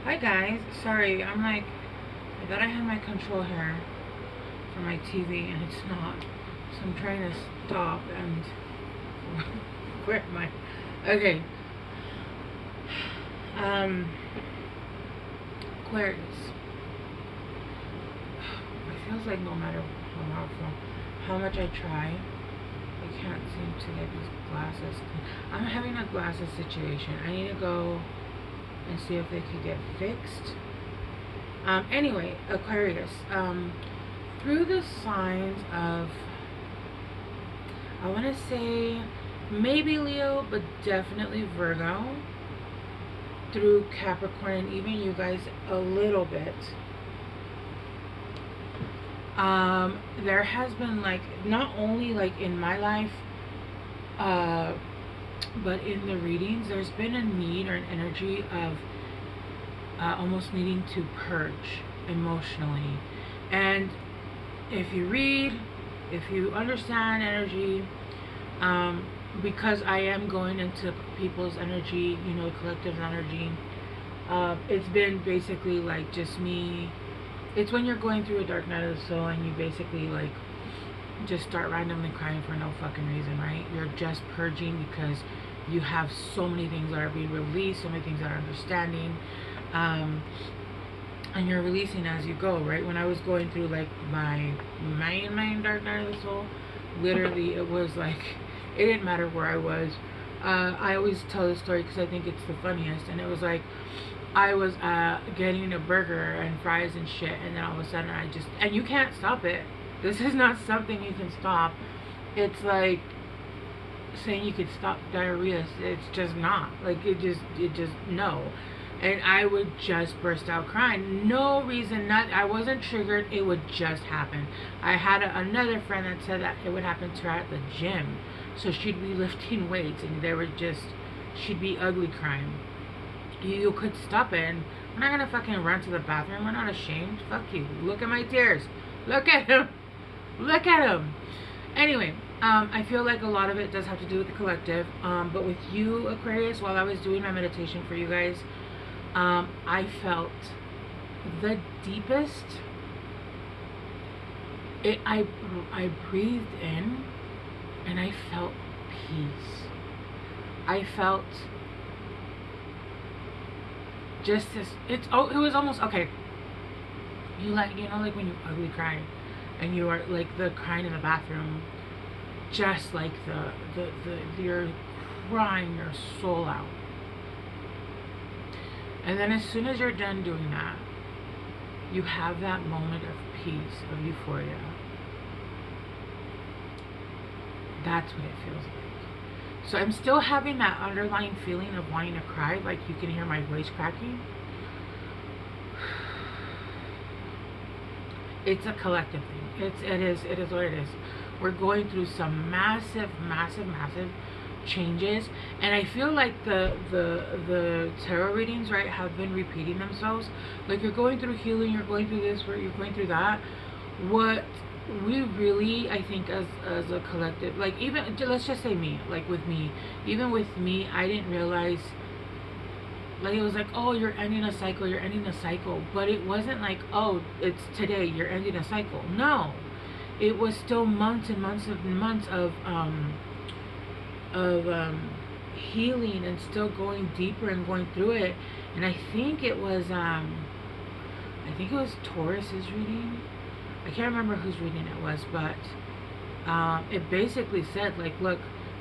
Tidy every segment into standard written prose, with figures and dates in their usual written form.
Hi guys, sorry, I thought I had my control here for my TV and it's not. So I'm trying to stop and where am I? Okay. Um Aquarius. It feels like no matter how much I try, I can't seem to get these glasses. I'm having a glasses situation. I need to go and see if they could get fixed. Anyway, Aquarius. Through the signs of, I want to say maybe Leo, but definitely Virgo, through Capricorn, and even you guys a little bit. There has been, like, not only like in my life, but in the readings, there's been a need or an energy of almost needing to purge emotionally. And if you read, if you understand energy, because I am going into people's energy, you know, collective energy, it's been basically like just me. It's when you're going through a dark night of the soul and you basically like just start randomly crying for no fucking reason, right? You're just purging because you have so many things that are being released, so many things that are understanding, and you're releasing as you go, right? When I was going through like my main dark night of the soul, literally it was like it didn't matter where I was. I always tell this story because I think it's the funniest, and it was like I was getting a burger and fries and shit, and then all of a sudden and you can't stop it. This is not something you can stop. It's like saying you could stop diarrhea. It's just not. Like it just no. And I would just burst out crying. No reason, not I wasn't triggered, it would just happen. I had another friend that said that it would happen to her at the gym. So she'd be lifting weights and she'd be ugly crying. You could stop it, and we're not gonna fucking run to the bathroom. We're not ashamed. Fuck you. Look at my tears. Look at him. Look at him. Anyway, I feel like a lot of it does have to do with the collective. But with you, Aquarius, while I was doing my meditation for you guys, I felt the deepest. I breathed in, and I felt peace. I felt just this. It was almost okay. You know like when you ugly cry, and you are like the crying in the bathroom, just like you're crying your soul out. And then as soon as you're done doing that, you have that moment of peace, of euphoria. That's what it feels like. So I'm still having that underlying feeling of wanting to cry, like you can hear my voice cracking. It's a collective thing. It is what it is. We're going through some massive changes, and I feel like the tarot readings, right, have been repeating themselves. Like you're going through healing, you're going through this, you're going through that. What we really, I think, as a collective, like even let's just say me, like with me, even with me, I didn't realize. Like it was like, oh, you're ending a cycle, you're ending a cycle, but it wasn't like, oh, it's today, you're ending a cycle. No, it was still months and months of healing and still going deeper and going through it. And I think it was Taurus's reading. I can't remember whose reading it was, but it basically said like, look,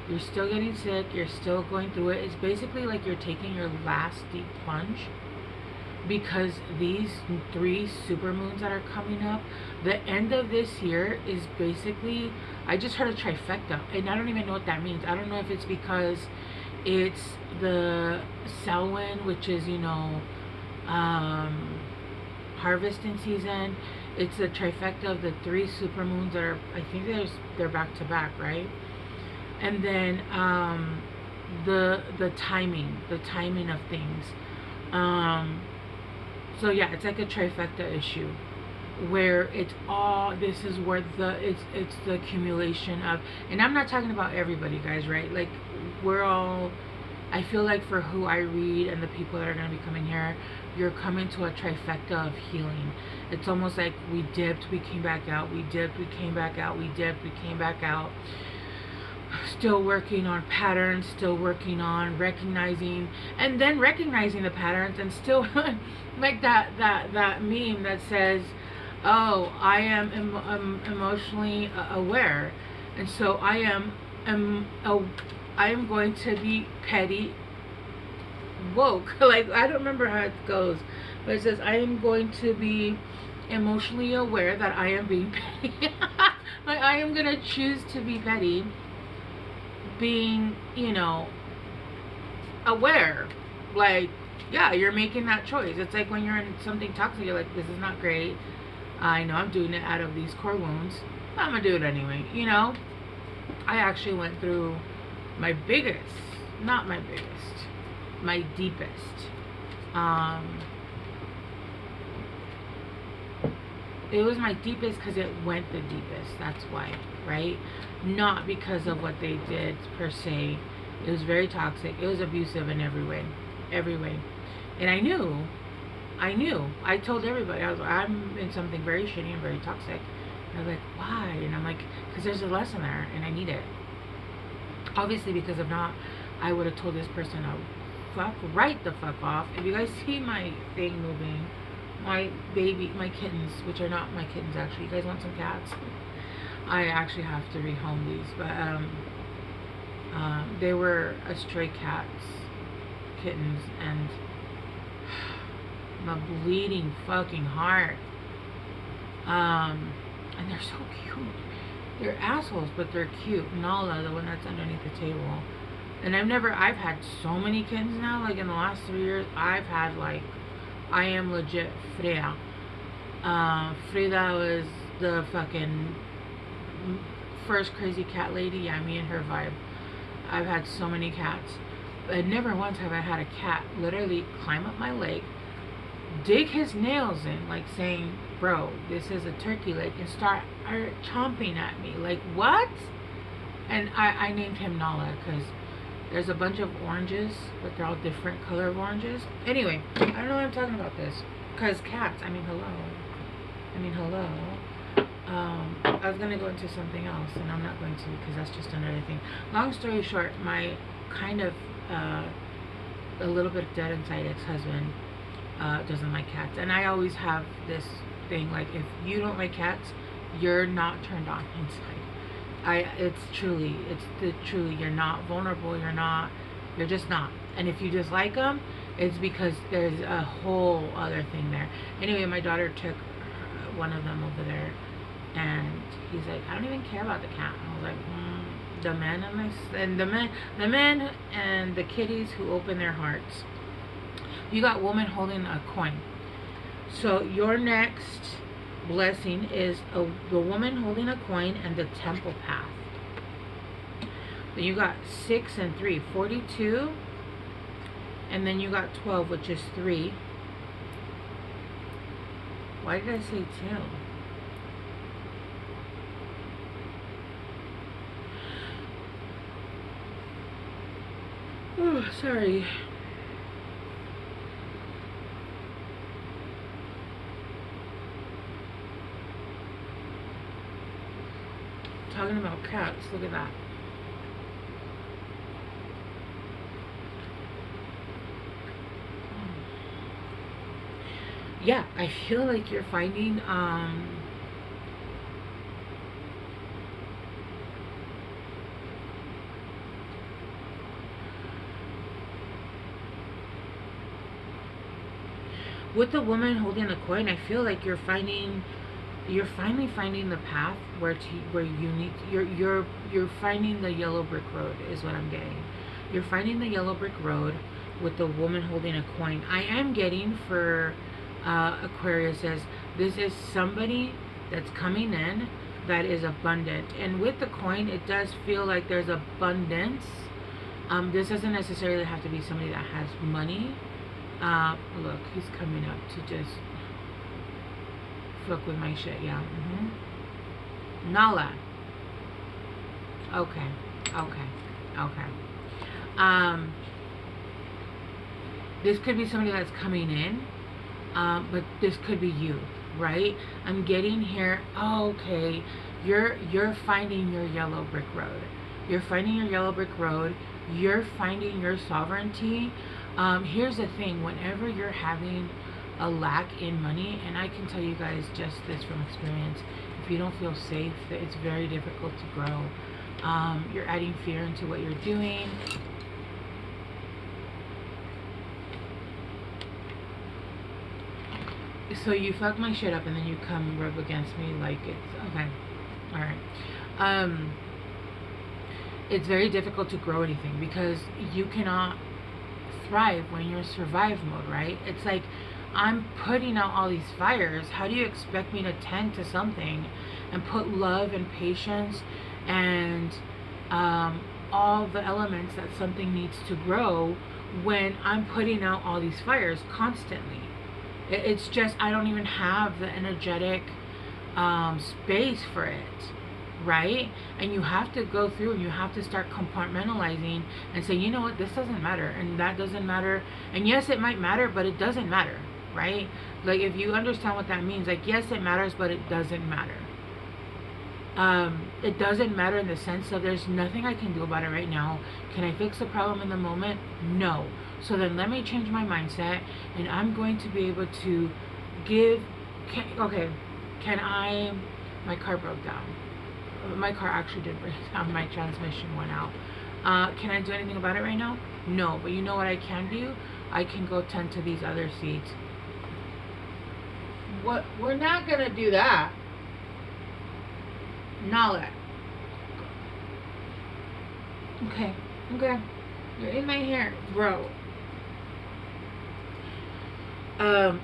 you're still getting sick, you're still going through it. It's basically like you're taking your last deep plunge, because these 3 supermoons that are coming up, the end of this year is basically, I just heard a trifecta, and I don't even know what that means. I don't know if it's because it's the Samhain, which is, you know, harvesting season. It's the trifecta of the 3 supermoons that are, I think they're back to back, right? And then the timing of things. So yeah, it's like a trifecta issue, where it's all, this is where it's the accumulation of, and I'm not talking about everybody, guys, right? Like we're all I feel like for who I read and the people that are going to be coming here, you're coming to a trifecta of healing. It's almost like we dipped, we came back out, we dipped, we came back out, we dipped, we came back out. Still working on patterns, still working on recognizing, and then recognizing the patterns, and still like that meme that says, oh, I am emotionally aware, and so I am going to be petty woke. Like, I don't remember how it goes, but it says I am going to be emotionally aware that I am being petty. Like, I am gonna choose to be petty, being, you know, aware. Like, yeah, you're making that choice. It's like when you're in something toxic, you're like, this is not great. I know I'm doing it out of these core wounds. I'm gonna do it anyway, you know? I actually went through my biggest, not my biggest, my deepest. It was my deepest because it went the deepest. That's why, right? Not because of what they did per se. It was very toxic. It was abusive in every way, every way. And I knew. I told everybody, I'm in something very shitty and very toxic. And I was like, why? And I'm like, because there's a lesson there, and I need it. Obviously, because if not, I would have told this person to right the fuck off. If you guys see my thing moving, my kittens, which are not my kittens actually. You guys want some cats? I actually have to rehome these, but they were a stray cats, kittens, and my bleeding fucking heart. And they're so cute. They're assholes, but they're cute. Nala, the one that's underneath the table. And I've had so many kittens now. Like in the last 3 years, I've had like, I am legit Freya. Frida was the fucking first crazy cat lady. Yeah, me and her vibe. I've had so many cats. But never once have I had a cat literally climb up my leg, dig his nails in, like saying, bro, this is a turkey leg, and start chomping at me. Like, what? And I named him Nala because there's a bunch of oranges, but they're all different color of oranges. Anyway, I don't know why I'm talking about this. Because cats, I mean, hello. I was going to go into something else, and I'm not going to because that's just another thing. Long story short, my kind of a little bit dead inside ex-husband doesn't like cats. And I always have this thing, like, if you don't like cats, you're not turned on inside. It's truly, you're not vulnerable, you're just not. And if you dislike them, it's because there's a whole other thing there. Anyway, my daughter took one of them over there, and he's like, I don't even care about the cat. And I was like, the men and the kitties who open their hearts. You got woman holding a coin. So your next blessing is the woman holding a coin and the temple path. Then you got 6 and 3, 42, and then you got 12, which is 3. Why did I say 2? Oh, sorry. Talking about cats, look at that. Yeah, I feel like you're finding with the woman holding the coin, I feel like you're finally finding the path where you need you're finding the yellow brick road is what I'm getting. You're finding the yellow brick road with the woman holding a coin. I am getting for Aquarius says this is somebody that's coming in that is abundant, and with the coin it does feel like there's abundance. This doesn't necessarily have to be somebody that has money. Look, he's coming up to just fuck with my shit. Yeah. Nala. Okay. This could be somebody that's coming in, but this could be you, right? I'm getting here. Oh, okay, you're finding your yellow brick road. You're finding your yellow brick road. You're finding your sovereignty. Here's the thing: whenever you're having a lack in money, and I can tell you guys just this from experience, if you don't feel safe, it's very difficult to grow. You're adding fear into what you're doing. So you fuck my shit up and then you come rub against me like it's okay. Alright. It's very difficult to grow anything because you cannot thrive when you're in survive mode, right? It's like I'm putting out all these fires. How do you expect me to tend to something and put love and patience and all the elements that something needs to grow when I'm putting out all these fires constantly? It's just, I don't even have the energetic space for it, right? And you have to go through and you have to start compartmentalizing and say, you know what, this doesn't matter and that doesn't matter. And yes, it might matter, but it doesn't matter, right? Like, if you understand what that means, like, yes, it matters, but it doesn't matter. It doesn't matter in the sense of there's nothing I can do about it right now. Can I fix the problem in the moment? No. So then let me change my mindset and I'm going to be able to give, my car broke down. My car actually did break down. My transmission went out. Can I do anything about it right now? No. But you know what I can do? I can go tend to these other seeds. What? We're not going to do that. Nala. Okay. You're in my hair, bro.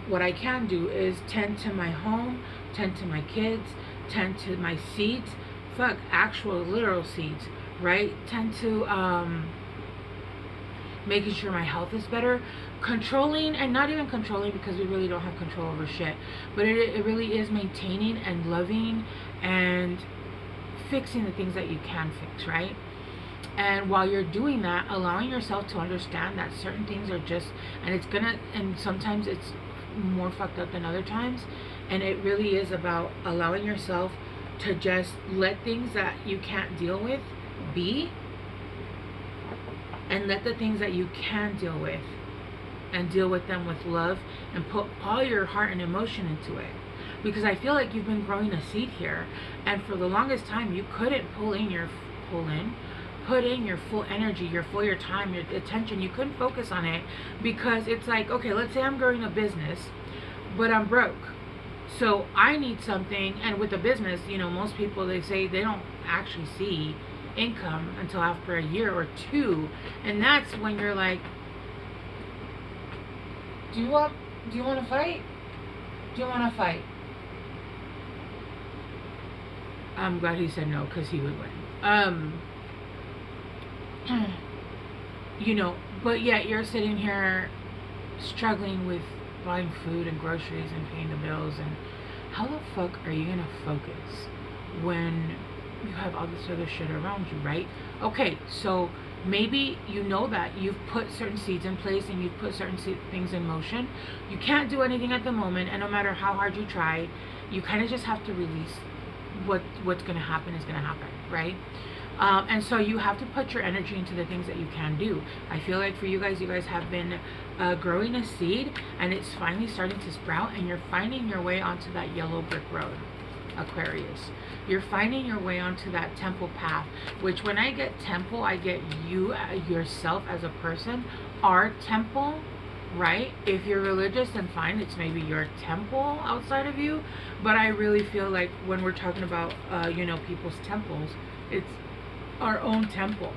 What I can do is tend to my home, tend to my kids, tend to my seeds. Fuck, actual literal seeds, right? Tend to making sure my health is better. Controlling, and not even controlling because we really don't have control over shit. But it really is maintaining and loving and fixing the things that you can fix, right? And while you're doing that, allowing yourself to understand that certain things are just, and sometimes it's more fucked up than other times, and it really is about allowing yourself to just let things that you can't deal with be, and let the things that you can deal with and deal with them with love and put all your heart and emotion into it. Because I feel like you've been growing a seed here, and for the longest time you couldn't put in your full energy, your time, your attention. You couldn't focus on it because it's like, okay, let's say I'm growing a business, but I'm broke. So I need something, and with a business, you know, most people, they say they don't actually see income until after a year or two, and that's when you're like, do you want to fight? Do you want to fight? I'm glad he said no, because he would win. You know, but yet you're sitting here struggling with buying food and groceries and paying the bills, and how the fuck are you gonna focus when you have all this other shit around you, right? Okay, so maybe you know that you've put certain seeds in place and you've put certain things in motion. You can't do anything at the moment, and no matter how hard you try, you kind of just have to release what's gonna happen is gonna happen, right? And so you have to put your energy into the things that you can do. I feel like for you guys have been growing a seed, and it's finally starting to sprout, and you're finding your way onto that yellow brick road, Aquarius. You're finding your way onto that temple path, which when I get temple, I get you, yourself as a person, our temple, right? If you're religious, then fine, it's maybe your temple outside of you. But I really feel like when we're talking about, you know, people's temples, it's our own temple,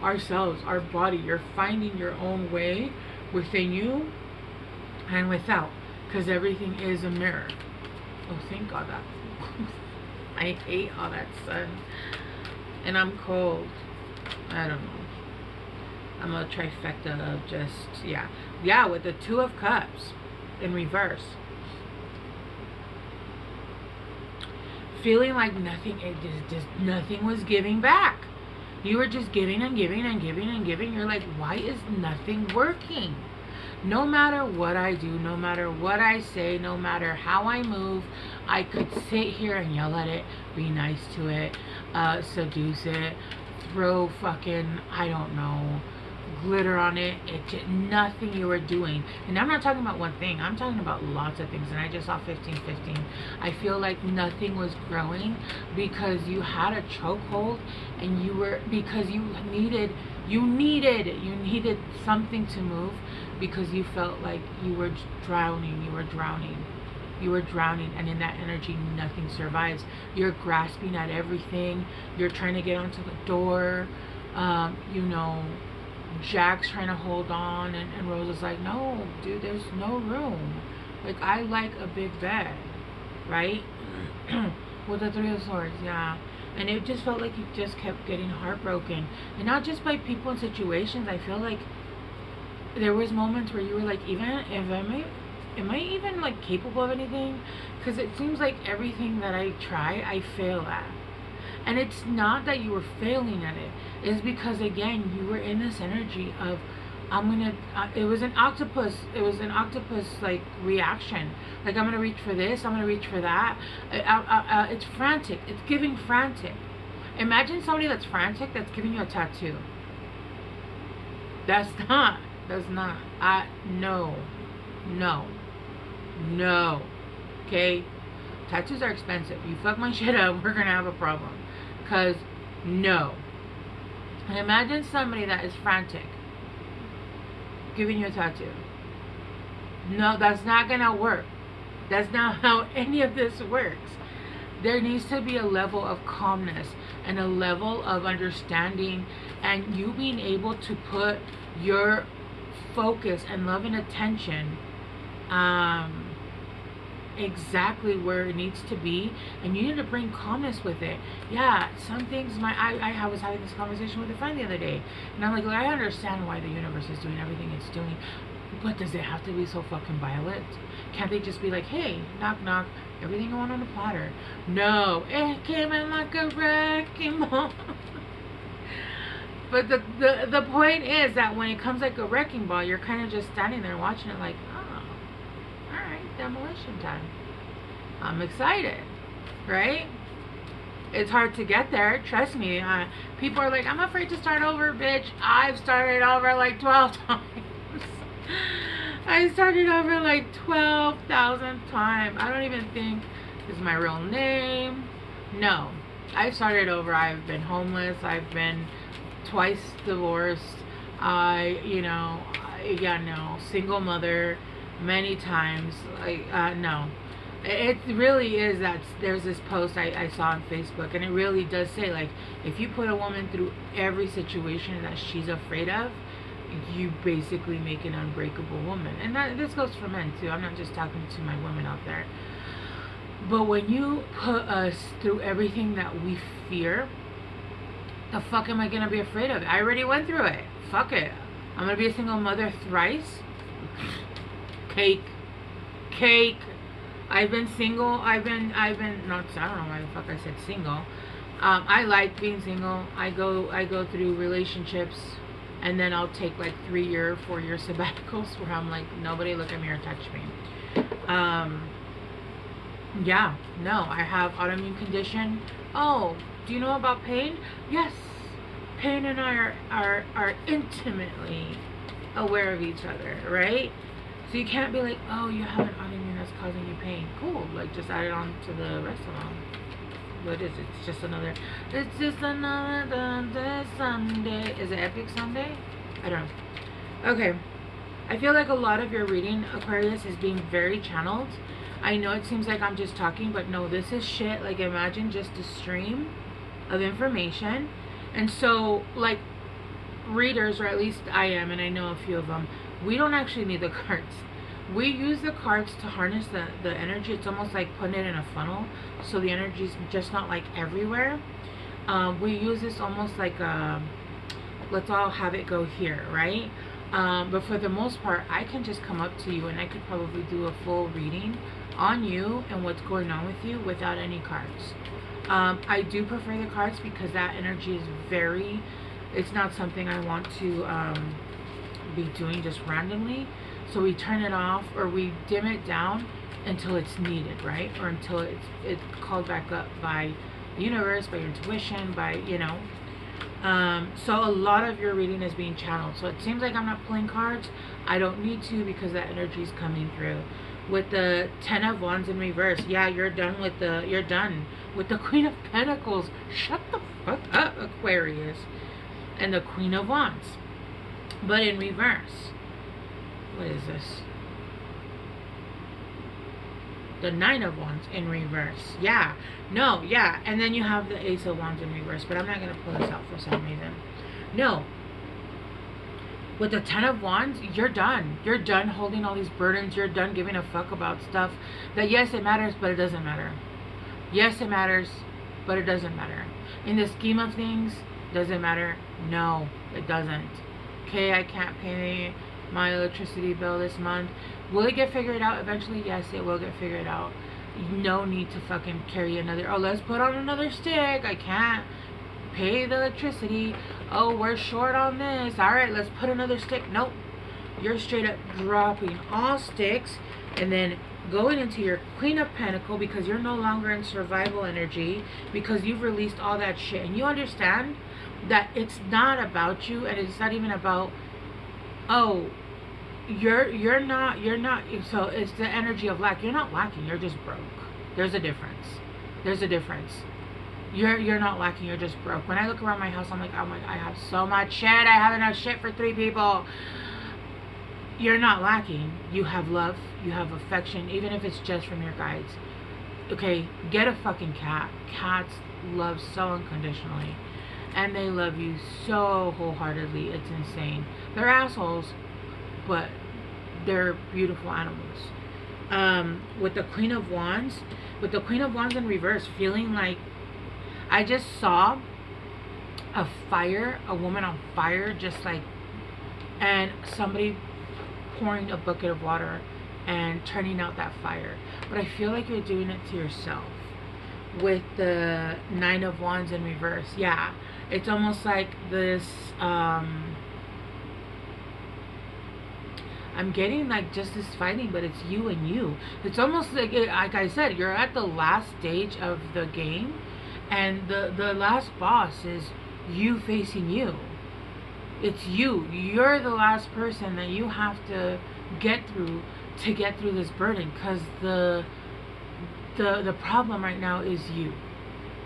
ourselves, our body. You're finding your own way within you and without, because everything is a mirror. Oh, thank God that. I hate all that sun, and I'm cold. I don't know. I'm a trifecta of just, yeah, with the Two of Cups in reverse. Feeling like nothing, nothing was giving back. You were just giving and giving and giving and giving. You're like, why is nothing working? No matter what I do, no matter what I say, no matter how I move, I could sit here and yell at it, be nice to it, seduce it, throw fucking, I don't know, glitter on it. It just, nothing you were doing. And I'm not talking about one thing, I'm talking about lots of things. And I just saw 1515. I feel like nothing was growing because you had a chokehold, and you were, because you needed something to move, because you felt like you were drowning, and in that energy nothing survives. You're grasping at everything, you're trying to get onto the door, you know, Jack's trying to hold on, and Rose is like, no dude, there's no room, like I like a big bed, right? With the Three of Swords, yeah. And it just felt like you just kept getting heartbroken, and not just by people and situations. I feel like there was moments where you were like, even if am I even like capable of anything? Because it seems like everything that I try, I fail at. And it's not that you were failing at it. It's because, again, you were in this energy of, I'm gonna, it was an octopus like reaction. Like, I'm gonna reach for this, I'm gonna reach for that. It's frantic. It's giving frantic. Imagine somebody that's frantic that's giving you a tattoo. That's not. No. Okay? Tattoos are expensive. You fuck my shit up, we're gonna have a problem. Because, no. And imagine somebody that is frantic giving you a tattoo. No, that's not gonna work. That's not how any of this works. There needs to be a level of calmness and a level of understanding, and you being able to put your focus and love and attention exactly where it needs to be, and you need to bring calmness with it. Yeah, some things I was having this conversation with a friend the other day, and I'm like, I understand why the universe is doing everything it's doing, but does it have to be so fucking violent? Can't they just be like, hey, knock knock, everything going on a platter? No, it came in like a wrecking ball. But the point is that when it comes like a wrecking ball, you're kind of just standing there watching it like, oh, alright, demolition time. I'm excited, right? It's hard to get there, trust me. People are like, I'm afraid to start over, bitch. I've started over like 12 times. I started over like 12,000 times. I don't even think this is my real name. No, I've started over. I've been homeless. I've been twice divorced. Single mother many times. No. It really is that there's this post I saw on Facebook, and it really does say, like, if you put a woman through every situation that she's afraid of, you basically make an unbreakable woman. And this goes for men too. I'm not just talking to my women out there. But when you put us through everything that we fear, the fuck am I gonna be afraid of? I already went through it. Fuck it. I'm gonna be a single mother thrice. Cake. I've been single. I don't know why the fuck I said single. I like being single. I go through relationships, and then I'll take like 3-year, 4-year sabbaticals where I'm like, nobody look at me or touch me. Yeah, no, I have autoimmune condition. Oh, do you know about pain? Yes, pain and I are intimately aware of each other, right? So you can't be like, oh, you have an autoimmune that's causing you pain. Cool, like just add it on to the rest of them. What is it? It's just another Sunday. Is it Epic Sunday? I don't know. Okay. I feel like a lot of your reading, Aquarius, is being very channeled. I know it seems like I'm just talking, but no, this is shit. Like, imagine just a stream of information. And so, like, readers, or at least I am, and I know a few of them, we don't actually need the cards. We use the cards to harness the energy. It's almost like putting it in a funnel, so the energy is just not like everywhere. We use this almost like let's all have it go here, right? But for the most part, I can just come up to you and I could probably do a full reading on you and what's going on with you without any cards. I do prefer the cards because that energy is it's not something I want to be doing just randomly. So we turn it off or we dim it down until it's needed, right? Or until it's called back up by the universe, by your intuition, by, you know. So a lot of your reading is being channeled. So it seems like I'm not pulling cards. I don't need to because that energy is coming through. With the 10 of Wands in reverse, yeah, you're done with the Queen of Pentacles. Shut the fuck up, Aquarius. And the Queen of Wands. But in reverse, what is this? The 9 of Wands in reverse. Yeah. No, yeah. And then you have the Ace of Wands in reverse. But I'm not going to pull this out for some reason. No. With the 10 of Wands, you're done. You're done holding all these burdens. You're done giving a fuck about stuff that, yes, it matters, but it doesn't matter. Yes, it matters, but it doesn't matter. In the scheme of things, does it matter? No, it doesn't. Okay, I can't pay my electricity bill this month. Will it get figured out eventually? Yes, it will get figured out. No need to fucking carry another, oh, let's put on another stick. I can't pay the electricity. Oh, we're short on this. All right, let's put another stick. Nope. You're straight up dropping all sticks and then going into your Queen of Pentacles because you're no longer in survival energy because you've released all that shit. And you understand that it's not about you and it's not even about, oh, you're not, so it's the energy of lack. You're not lacking, you're just broke. There's a difference. There's a difference. You're not lacking, you're just broke. When I look around my house, I'm like, oh my, I have so much shit. I have enough shit for 3 people. You're not lacking. You have love, you have affection, even if it's just from your guides. Okay, get a fucking cat. Cats love so unconditionally. And they love you so wholeheartedly. It's insane. They're assholes, but they're beautiful animals. With the Queen of Wands, in reverse, feeling like I just saw a woman on fire, just like, and somebody pouring a bucket of water and turning out that fire. But I feel like you're doing it to yourself. With the 9 of Wands in reverse, yeah, it's almost like this, I'm getting like just this fighting, but it's you and you. It's almost like I said, you're at the last stage of the game, and the last boss is you facing you. It's you. You're the last person that you have to get through this burden, because the problem right now is you.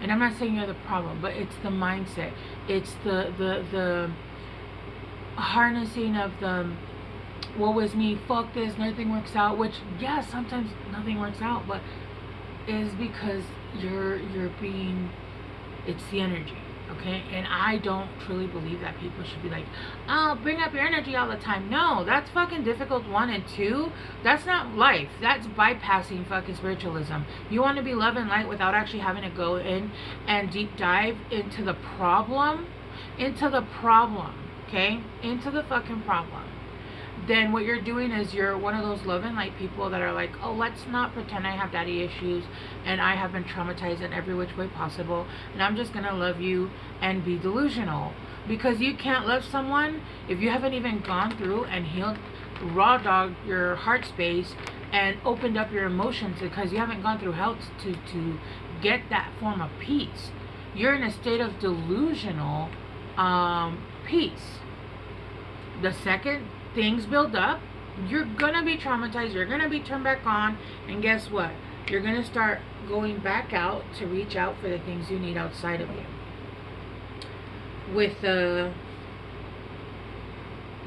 And I'm not saying you're the problem, but it's the mindset. It's the harnessing of the woe is me, fuck this, nothing works out, which, yeah, sometimes nothing works out, but is because you're being, it's the energy, okay? And I don't truly believe that people should be like, oh, bring up your energy all the time. No, that's fucking difficult, 1, and 2, that's not life. That's bypassing fucking spiritualism. You want to be love and light without actually having to go in and deep dive into the problem, okay? Into the fucking problem. Then what you're doing is you're one of those love and light people that are like, oh, let's not pretend I have daddy issues and I have been traumatized in every which way possible, and I'm just gonna love you and be delusional. Because you can't love someone if you haven't even gone through and healed, raw dog your heart space and opened up your emotions, because you haven't gone through hell to get that form of peace. You're in a state of delusional peace. The second things build up, you're gonna be traumatized, you're gonna be turned back on, and guess what? You're gonna start going back out to reach out for the things you need outside of you. With the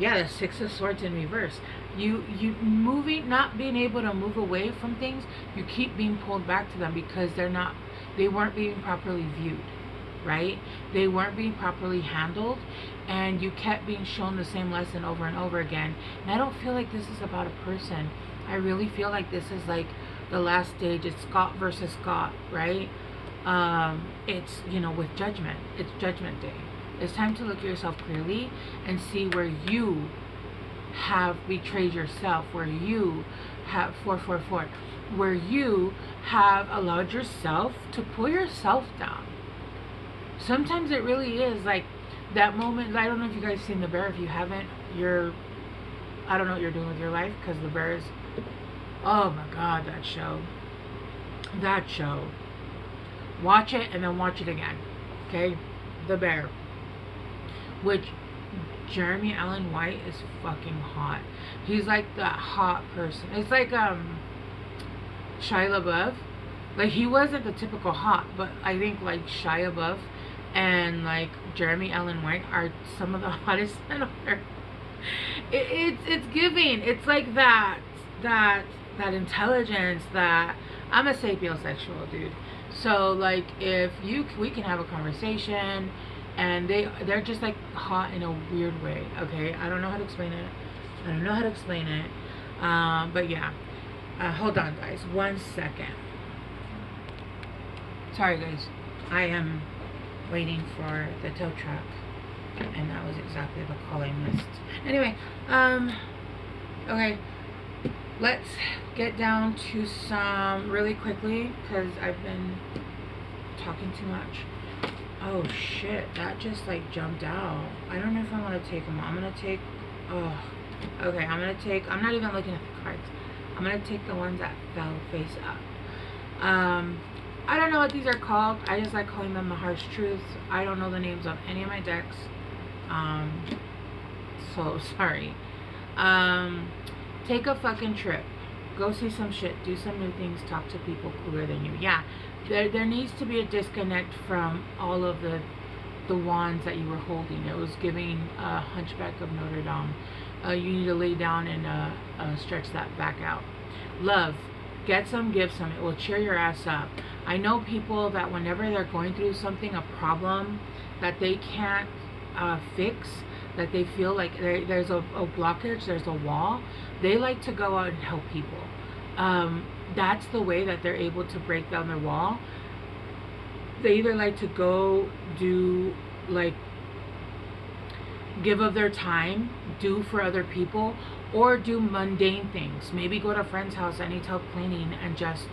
6 of Swords in reverse, you moving, not being able to move away from things, you keep being pulled back to them because they weren't being properly viewed, right? They weren't being properly handled, and you kept being shown the same lesson over and over again. And I don't feel like this is about a person. I really feel like this is like the last stage. It's Scott versus Scott, right? It's, with judgment. It's judgment day. It's time to look at yourself clearly and see where you have betrayed yourself, where you have 444, where you have allowed yourself to pull yourself down. Sometimes it really is like that moment. I don't know if you guys seen The Bear. If you haven't, you're I don't know what you're doing with your life, because the bear is, oh my god, that show, watch it and then watch it again, okay? The Bear, which Jeremy Allen White is fucking hot. He's like that hot person. It's like Shia LaBeouf. Like, he wasn't the typical hot, but I think like Shia LaBeouf and like Jeremy Allen White are some of the hottest men on earth. It's giving. It's like that intelligence that I'm a sapiosexual, dude. So like, if we can have a conversation, and they're just like hot in a weird way. Okay, I don't know how to explain it. But yeah. Hold on, guys. 1 second. Sorry, guys. I am waiting for the tow truck, and that was exactly the call I missed. Anyway, okay. Let's get down to some really quickly, because I've been talking too much. Oh shit, that just like jumped out. I don't know if I want to take them. I'm gonna take, okay, I'm not even looking at the cards. I'm gonna take the ones that fell face up. I don't know what these are called. I just like calling them the harsh truths. I don't know the names of any of my decks. So sorry. Take a fucking trip. Go see some shit. Do some new things. Talk to people cooler than you. Yeah, there needs to be a disconnect from all of the wands that you were holding. It was giving Hunchback of Notre Dame. You need to lay down and stretch that back out. Love. Get some, give some. It will cheer your ass up. I know people that whenever they're going through something, a problem that they can't fix, that they feel like there's a blockage, there's a wall, they like to go out and help people. That's the way that they're able to break down their wall. They either like to go do, like, give of their time, do for other people, or do mundane things. Maybe go to a friend's house that needs help cleaning and just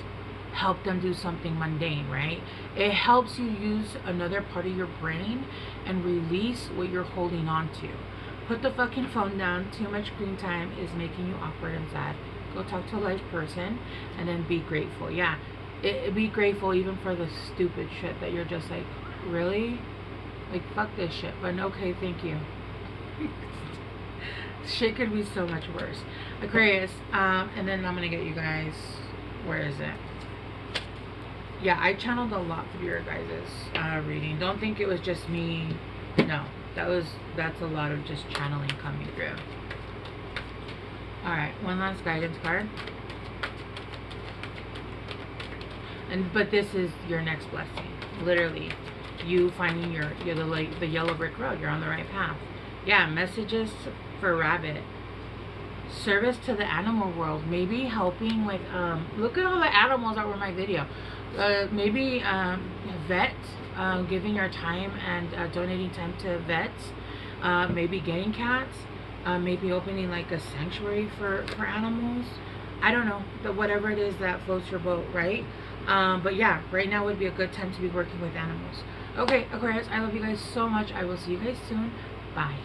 help them do something mundane, right? It helps you use another part of your brain and release what you're holding on to. Put the fucking phone down. Too much screen time is making you awkward and sad. Go talk to a live person, and then be grateful. Yeah, be grateful even for the stupid shit that you're just like, really? Like, fuck this shit. But okay, thank you. Shit could be so much worse. Aquarius, and then I'm gonna get you guys, where is it? Yeah, I channeled a lot through your guys' reading. Don't think it was just me. No, that's a lot of just channeling coming through. Alright, one last guidance card. But this is your next blessing. Literally, you finding the yellow brick road. You're on the right path. Yeah, messages for Rabbit. Service to the animal world. Maybe helping with, look at all the animals that were in my video. Maybe vet, giving your time and donating time to vets. Maybe getting cats. Maybe opening like a sanctuary for animals. I don't know, whatever it is that floats your boat, right? But yeah, right now would be a good time to be working with animals. Okay, Aquarius, I love you guys so much. I will see you guys soon. Bye.